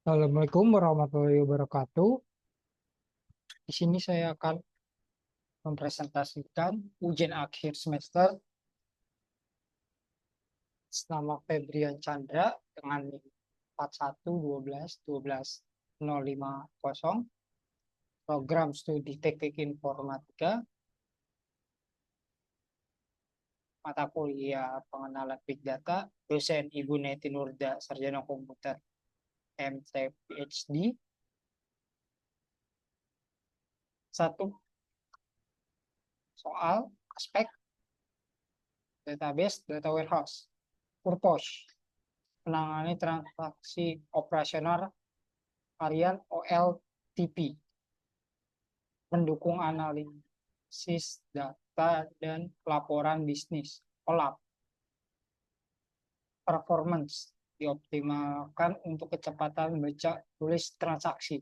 Assalamualaikum warahmatullahi wabarakatuh. Di sini saya akan mempresentasikan ujian akhir semester nama Febrian Chandra dengan NIM 41121250 program studi teknik informatika, mata kuliah pengenalan big data, dosen Ibu Neti Nurda, sarjana komputer MT PhD. Satu soal aspek database data warehouse. Purpose menangani transaksi operasional harian OLTP, mendukung analisis data dan laporan bisnis OLAP. Performance dioptimalkan untuk kecepatan baca tulis transaksi.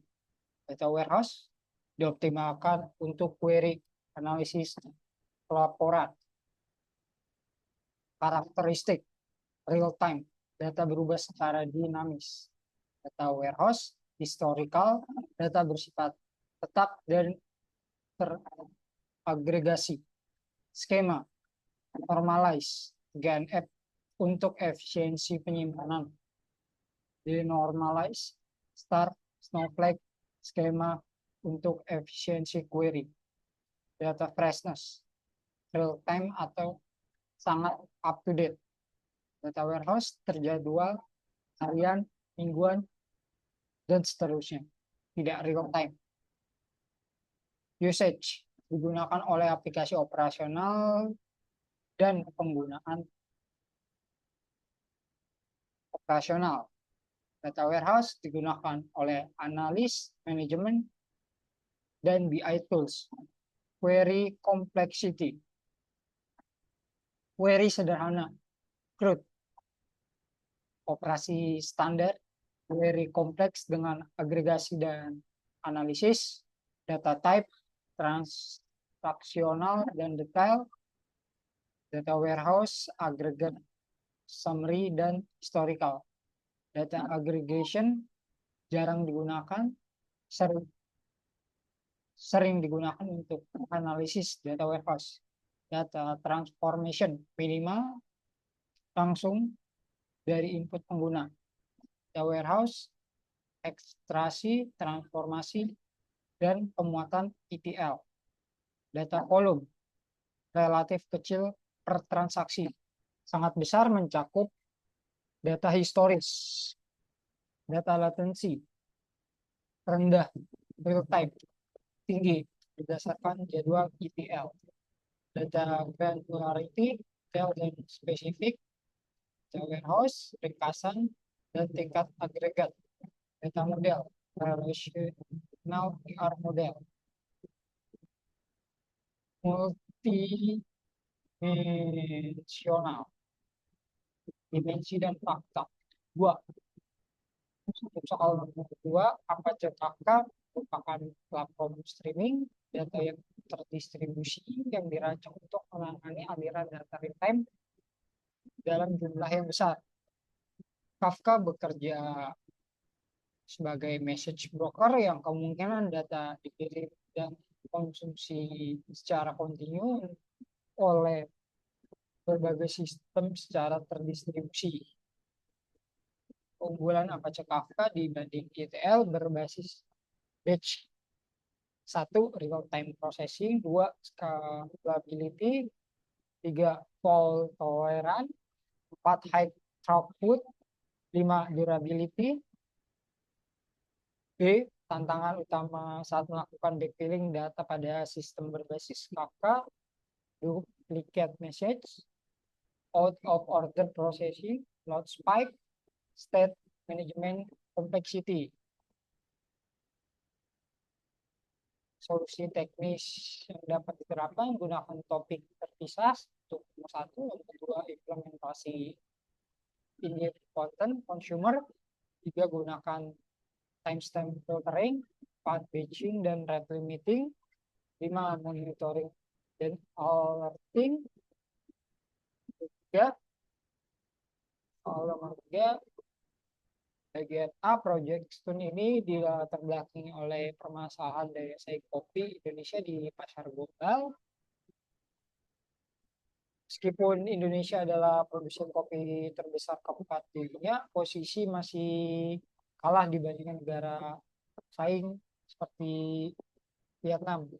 Data warehouse dioptimalkan untuk query analisis laporan. Karakteristik real time, data berubah secara dinamis. Data warehouse historical, data bersifat tetap dan teragregasi. Skema normalize, GNF untuk efisiensi penyimpanan. Denormalize, star, snowflake, skema untuk efisiensi query. Data freshness, real time atau sangat up to date. Data warehouse terjadwal harian, mingguan, dan seterusnya. Tidak real time. Usage digunakan oleh aplikasi operasional dan penggunaan operasional. Data warehouse digunakan oleh analis, manajemen, dan BI tools. Query complexity. Query sederhana. CRUD. Operasi standar. Query kompleks dengan agregasi dan analisis. Data type, transaksional dan detail. Data warehouse, aggregate, summary, dan historical. Data aggregation jarang digunakan, sering digunakan untuk analisis data warehouse. Data transformation minimal langsung dari input pengguna. Data warehouse, ekstraksi, transformasi, dan pemuatan ETL. Data volume relatif kecil per transaksi, sangat besar mencakup data historis, data latency rendah, real time tinggi berdasarkan jadwal ETL. Data granularity, detail dan spesifik, data warehouse, ringkasan, dan tingkat agregat. Data model, relational ER model, multidimensional, dimensi dan fakta. Dua, soal nomor dua, Apache Kafka merupakan platform streaming data yang terdistribusi yang dirancang untuk menangani aliran data real time dalam jumlah yang besar. Kafka bekerja sebagai message broker yang kemungkinan data dikirim dan konsumsi secara kontinu oleh berbagai sistem secara terdistribusi. Keunggulan Apache Kafka dibanding ETL berbasis batch. Satu, real time processing. Dua, scalability. Tiga, fault tolerant. Empat, high throughput. Lima, durability. B, tantangan utama saat melakukan backfilling data pada sistem berbasis Kafka. Duplicate message, out of order processing, load spike, state management complexity. Solusi teknis yang dapat diterapkan gunakan topik terpisah untuk nomor satu, nomor kedua implementasi independent consumer, tiga gunakan timestamp filtering, empat batching dan rate limiting, lima monitoring dan alerting, tiga soal nomor tiga Bagian A, Project Stone ini dilatar belakangi oleh permasalahan daya saing kopi Indonesia di pasar global. Meskipun Indonesia adalah produsen kopi terbesar keempat di dunia, posisi masih kalah dibandingkan negara saing seperti Vietnam.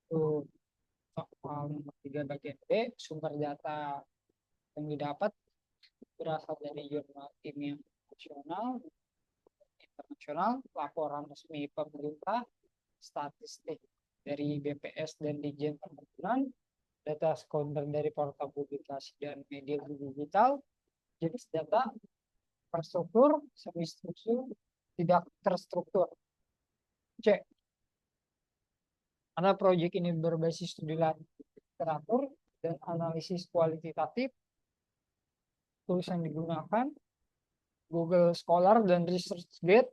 Itu soal nomor 3 bagian B, sumber data yang didapat berasal dari jurnal kimia nasional, internasional, laporan resmi pemerintah, statistik dari BPS dan Dijen Perkebunan, data sekunder dari portal publikasi dan media digital, jenis data, terstruktur, semi struktur, tidak terstruktur. C. Karena proyek ini berbasis studi literatur dan analisis kualitatif, tools yang digunakan Google Scholar dan ResearchGate,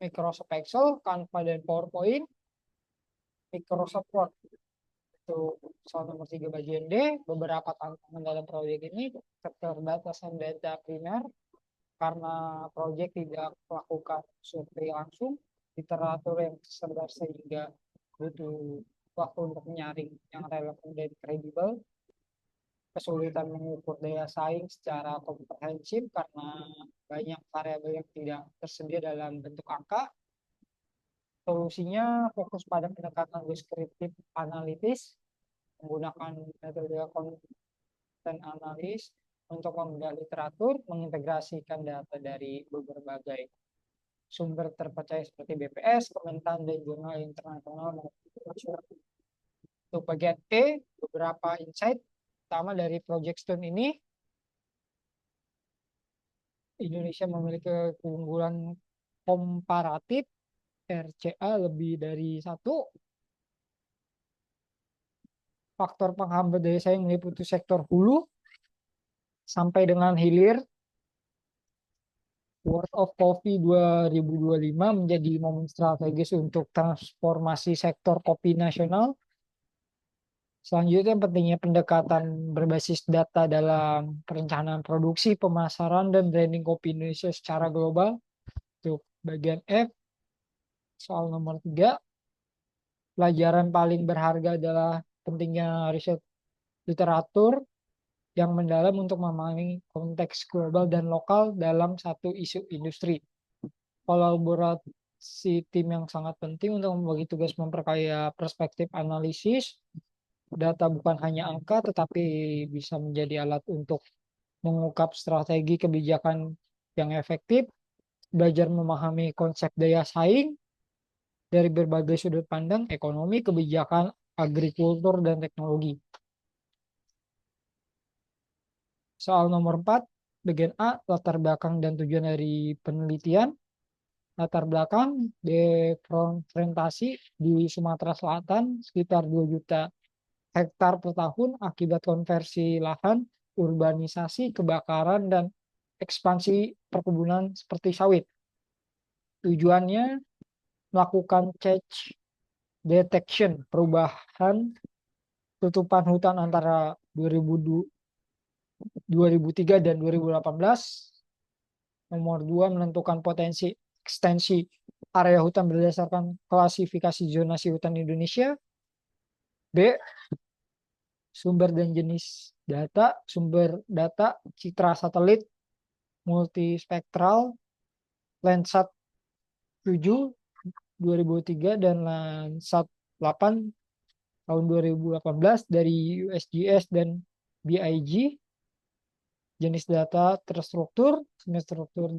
Microsoft Excel, Canva dan PowerPoint, Microsoft Word. Itu soal nomor 3 bagian D. Beberapa tantangan dalam proyek ini, keterbatasan data primer karena proyek tidak melakukan survei langsung, literatur yang tersebar sehingga butuh waktu untuk menyaring yang relevan dan kredibel, kesulitan mengukur daya saing secara komprehensif karena banyak variabel yang tidak tersedia dalam bentuk angka. Solusinya fokus pada pendekatan deskriptif analitis, menggunakan metode content analis untuk membedah literatur, mengintegrasikan data dari berbagai sumber terpercaya seperti BPS, Kementan, dan jurnal internasional maupun nasional. Untuk bagian E, beberapa insight pertama dari Project Stone ini, Indonesia memiliki keunggulan komparatif RCA lebih dari satu. Faktor penghambat daya saing meliputi sektor hulu sampai dengan hilir. World of Coffee 2025 menjadi momen strategis untuk transformasi sektor kopi nasional. Selanjutnya pentingnya pendekatan berbasis data dalam perencanaan produksi, pemasaran, dan branding kopi Indonesia secara global. Untuk bagian F, soal nomor 3, pelajaran paling berharga adalah pentingnya riset literatur yang mendalam untuk memahami konteks global dan lokal dalam satu isu industri. Kolaborasi tim yang sangat penting untuk membagi tugas memperkaya perspektif analisis. Data bukan hanya angka, tetapi bisa menjadi alat untuk mengungkap strategi kebijakan yang efektif, belajar memahami konsep daya saing dari berbagai sudut pandang, ekonomi, kebijakan, agrikultur, dan teknologi. Soal nomor 4, bagian A, latar belakang dan tujuan dari penelitian. Latar belakang, deforestasi di Sumatera Selatan sekitar 2 juta hektar per tahun akibat konversi lahan, urbanisasi, kebakaran, dan ekspansi perkebunan seperti sawit. Tujuannya melakukan change detection, perubahan tutupan hutan antara 2003 dan 2018. Nomor 2, menentukan potensi ekstensi area hutan berdasarkan klasifikasi zonasi hutan Indonesia. B, sumber dan jenis data, sumber data, citra satelit, multispektral, Landsat 7 2003 dan Landsat 8 tahun 2018 dari USGS dan BIG. Jenis data terstruktur, semi struktur,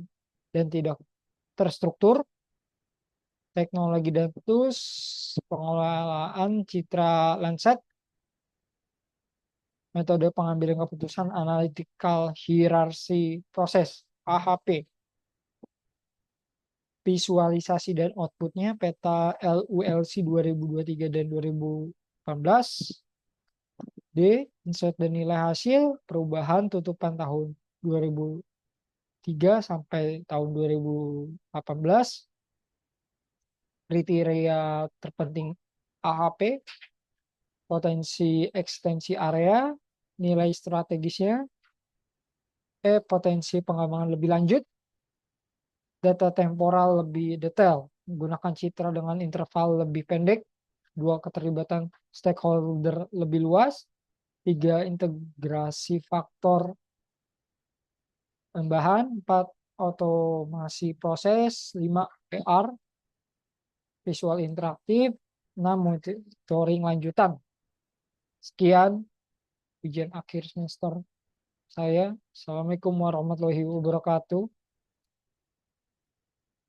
dan tidak terstruktur. Teknologi dan tools, pengelolaan citra Landsat, metode pengambilan keputusan analytical hierarchy proses AHP, visualisasi dan outputnya peta LULC 2023 dan 2018. D, insert dan nilai hasil perubahan tutupan tahun 2003 sampai tahun 2018. Kriteria terpenting AHP, potensi ekstensi area, nilai strategisnya. potensi pengembangan lebih lanjut, data temporal lebih detail, menggunakan citra dengan interval lebih pendek, 2 keterlibatan stakeholder lebih luas, 3 integrasi faktor tambahan, 4 otomasi proses, 5 PR, visual interaktif, 6 monitoring lanjutan. Sekian ujian akhir semester saya. Assalamualaikum warahmatullahi wabarakatuh.